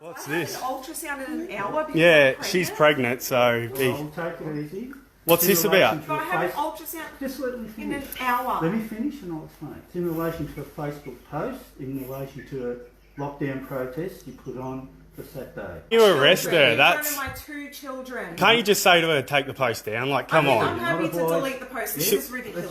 What's I had this? an ultrasound in an hour before Yeah, I'm she's pregnant. pregnant, so Well, take it easy. What's In this relation about? to But a I had an face- ultrasound Just let me in an finish. hour. Let me finish and I'll explain. It's in relation to a Facebook post in relation to a lockdown protest you put on for Saturday. You arrest her. In front That's. of my two children. Can't you just say to her, take the post down? Like, come I'm on. happy to Otherwise- delete the post. This Yes, is That's ridiculous.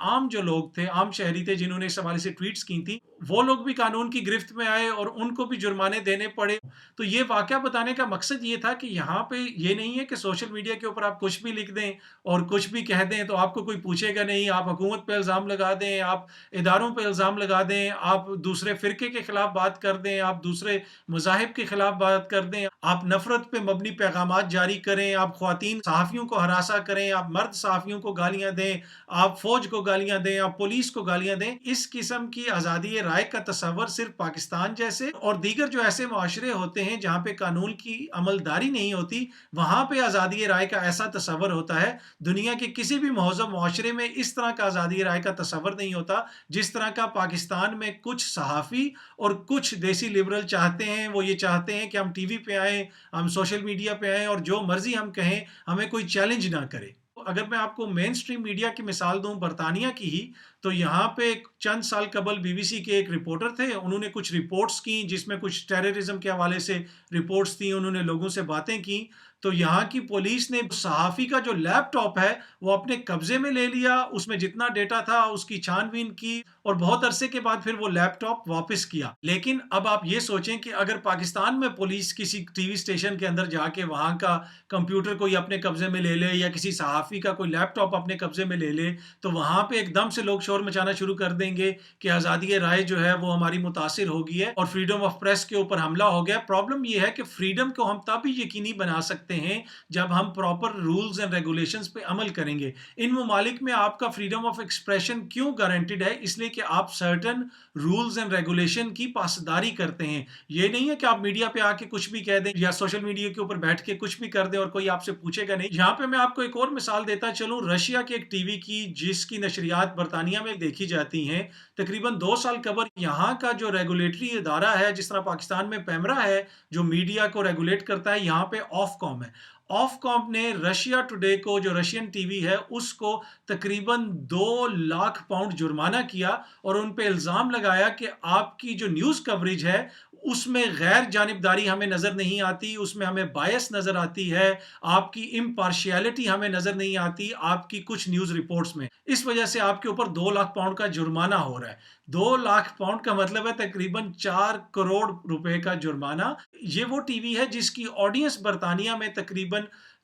عام جو لوگ تھے، عام شہری تھے جنہوں نے اس حوالے سے ٹویٹس کی تھی، وہ لوگ بھی قانون کی گرفت میں آئے اور ان کو بھی جرمانے دینے پڑے. تو یہ واقعہ بتانے کا مقصد یہ تھا کہ یہاں پہ یہ نہیں ہے کہ سوشل میڈیا کے اوپر آپ کچھ بھی لکھ دیں اور کچھ بھی کہہ دیں تو آپ کو کوئی پوچھے گا نہیں. آپ حکومت پہ الزام لگا دیں، آپ اداروں پہ الزام لگا دیں، آپ دوسرے فرقے کے خلاف بات کر دیں، آپ دوسرے مذاہب کے خلاف بات کر دیں، آپ نفرت پہ مبنی پیغامات جاری کریں، آپ خواتین صحافیوں کو ہراساں کریں، آپ مرد صحافیوں کو گالیاں دیں، آپ فوج کو گالیاں دیں، آپ پولیس کو گالیاں دیں. اس قسم کی آزادی رائے کا تصور صرف پاکستان جیسے اور دیگر جو ایسے معاشرے ہوتے ہیں جہاں پہ قانون کی عملداری نہیں ہوتی، وہاں پہ آزادی رائے کا ایسا تصور ہوتا ہے. دنیا کے کسی بھی مہذب معاشرے میں اس طرح کا آزادی رائے کا تصور نہیں ہوتا جس طرح کا پاکستان میں کچھ صحافی اور کچھ دیسی لبرل چاہتے ہیں. وہ یہ چاہتے ہیں کہ ہم ٹی وی پہ آئیں، ہم سوشل میڈیا پہ آئیں اور جو مرضی ہم کہیں، ہمیں کوئی چیلنج نہ کرے. اگر میں آپ کو مین سٹریم میڈیا کی مثال دوں برطانیہ کی ہی، تو یہاں پہ چند سال قبل بی بی سی کے ایک رپورٹر تھے، انہوں نے کچھ رپورٹس کی جس میں کچھ ٹیررزم کے حوالے سے رپورٹس تھیں، انہوں نے لوگوں سے باتیں کی. تو یہاں کی پولیس نے صحافی کا جو لیپ ٹاپ ہے وہ اپنے قبضے میں لے لیا، اس میں جتنا ڈیٹا تھا اس کی چھان بین کی اور بہت عرصے کے بعد پھر وہ لیپ ٹاپ واپس کیا. لیکن اب آپ یہ سوچیں کہ اگر پاکستان میں پولیس کسی ٹی وی اسٹیشن کے اندر جا کے وہاں کا کمپیوٹر کوئی اپنے قبضے میں لے لے یا کسی صحافی کا کوئی لیپ ٹاپ اپنے قبضے میں لے لے، تو وہاں پہ ایک دم سے لوگ شور مچانا شروع کر دیں گے کہ آزادی رائے جو ہے وہ ہماری متاثر ہو گئی ہے اور فریڈم آف پریس کے اوپر حملہ ہو گیا. پرابلم یہ ہے کہ فریڈم کو ہم تب ہی یقینی بنا سکتے ہیں جب ہم پراپر رولز اینڈ ریگولیشنز پہ عمل کریں گے. ان ممالک میں آپ کا فریڈم آف ایکسپریشن کیوں گارنٹیڈ ہے؟ اس لیے کہ آپ سرٹن رولز اینڈ ریگولیشن کی پاسداری کرتے ہیں. یہ نہیں ہے کہ آپ میڈیا پہ آ کے کچھ بھی کہہ دیں یا سوشل میڈیا کے اوپر بیٹھ کے کچھ بھی کر دیں اور کوئی آپ سے پوچھے گا نہیں. یہاں پہ میں آپ کو ایک اور مثال دیتا چلوں رشیا کے ایک ٹی وی کی جس کی نشریات برطانیہ میں دیکھی جاتی ہیں. تقریباً 2 سال قبل یہاں کا جو ریگولیٹری ادارہ ہے، جس طرح پاکستان میں پیمرا ہے جو میڈیا کو ریگولیٹ کرتا ہے، یہاں پہ آف کام ہے. آف کام نے رشیا ٹوڈے کو، جو رشین ٹی وی ہے، اس کو تقریباً 2 لاکھ پاؤنڈ جرمانہ کیا اور ان پہ الزام لگایا کہ آپ کی جو نیوز کوریج ہے اس میں غیر جانبداری ہمیں نظر نہیں آتی، اس میں ہمیں بائس نظر آتی ہے، آپ کی امپارشیلٹی ہمیں نظر نہیں آتی آپ کی کچھ نیوز رپورٹس میں. اس وجہ سے آپ کے اوپر 2 لاکھ پاؤنڈ کا جرمانہ ہو رہا ہے. 2 لاکھ پاؤنڈ کا مطلب ہے تقریباً 4 کروڑ روپے کا جرمانہ. یہ وہ ٹی وی ہے جس کی آڈینس برطانیہ میں تقریباً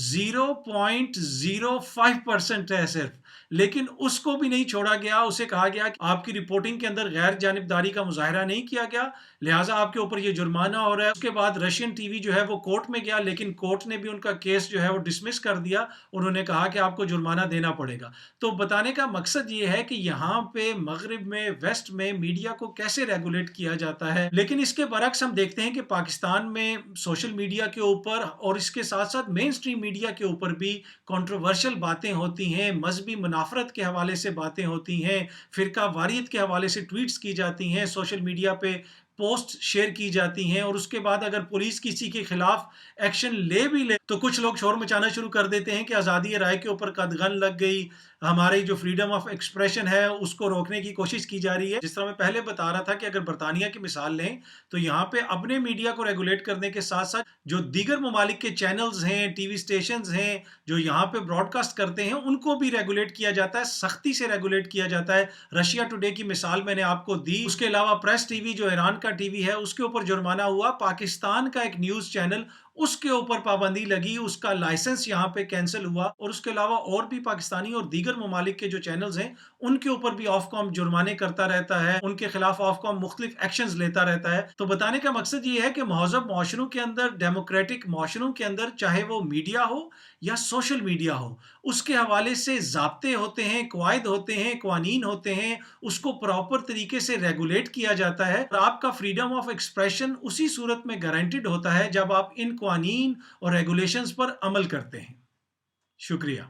0.05% ہے صرف، لیکن اس کو بھی نہیں چھوڑا گیا. اسے کہا گیا کہ آپ کی رپورٹنگ کے اندر غیر جانبداری کا مظاہرہ نہیں کیا گیا، لہٰذا آپ کے اوپر یہ جرمانہ ہو رہا ہے. اس کے بعد رشین ٹی وی جو ہے وہ کورٹ میں گیا، لیکن کورٹ نے بھی ان کا کیس جو ہے وہ ڈسمس کر دیا. انہوں نے کہا کہ آپ کو جرمانہ دینا پڑے گا. تو بتانے کا مقصد یہ ہے کہ یہاں پہ مغرب میں، ویسٹ میں میڈیا کو کیسے ریگولیٹ کیا جاتا ہے. لیکن اس کے برعکس ہم دیکھتے ہیں کہ پاکستان میں سوشل میڈیا کے اوپر اور اس کے ساتھ ساتھ مین سٹریم میڈیا کے اوپر بھی کنٹروورشل باتیں ہوتی ہیں، مذہبی منافرت کے حوالے سے باتیں ہوتی ہیں، فرقہ واریت کے حوالے سے ٹویٹس کی جاتی ہیں، سوشل میڈیا پہ پوسٹ شیئر کی جاتی ہیں، اور اس کے بعد اگر پولیس کسی کے خلاف ایکشن لے بھی لے تو کچھ لوگ شور مچانا شروع کر دیتے ہیں کہ آزادی رائے کے اوپر قدغن لگ گئی، ہماری جو فریڈم آف ایکسپریشن ہے اس کو روکنے کی کوشش کی جا رہی ہے. جس طرح میں پہلے بتا رہا تھا کہ اگر برطانیہ کی مثال لیں تو یہاں پہ اپنے میڈیا کو ریگولیٹ کرنے کے ساتھ ساتھ جو دیگر ممالک کے چینلز ہیں، ٹی وی سٹیشنز ہیں جو یہاں پہ براڈ کاسٹ کرتے ہیں، ان کو بھی ریگولیٹ کیا جاتا ہے، سختی سے ریگولیٹ کیا جاتا ہے. رشیا ٹوڈے کی مثال میں نے آپ کو دی. اس کے علاوہ پریس ٹی وی جو ایران کا ٹی وی ہے اس کے اوپر جرمانہ ہوا. پاکستان کا ایک نیوز چینل اس کے اوپر پابندی لگی، اس کا لائسنس یہاں پہ کینسل ہوا. اور اس کے علاوہ اور بھی پاکستانی اور دیگر ممالک کے جو چینلز ہیں ان کے اوپر بھی آف کام جرمانے کرتا رہتا ہے، ان کے خلاف آف کام مختلف ایکشنز لیتا رہتا ہے. تو بتانے کا مقصد یہ ہے کہ مہذب معاشروں کے اندر، ڈیموکریٹک معاشروں کے اندر، چاہے وہ میڈیا ہو یا سوشل میڈیا ہو، اس کے حوالے سے ضابطے ہوتے ہیں، قواعد ہوتے ہیں، قوانین ہوتے ہیں، اس کو پراپر طریقے سے ریگولیٹ کیا جاتا ہے. اور آپ کا فریڈم آف ایکسپریشن اسی صورت میں گارنٹیڈ ہوتا ہے جب آپ ان قوانین اور ریگولیشنز پر عمل کرتے ہیں. شکریہ.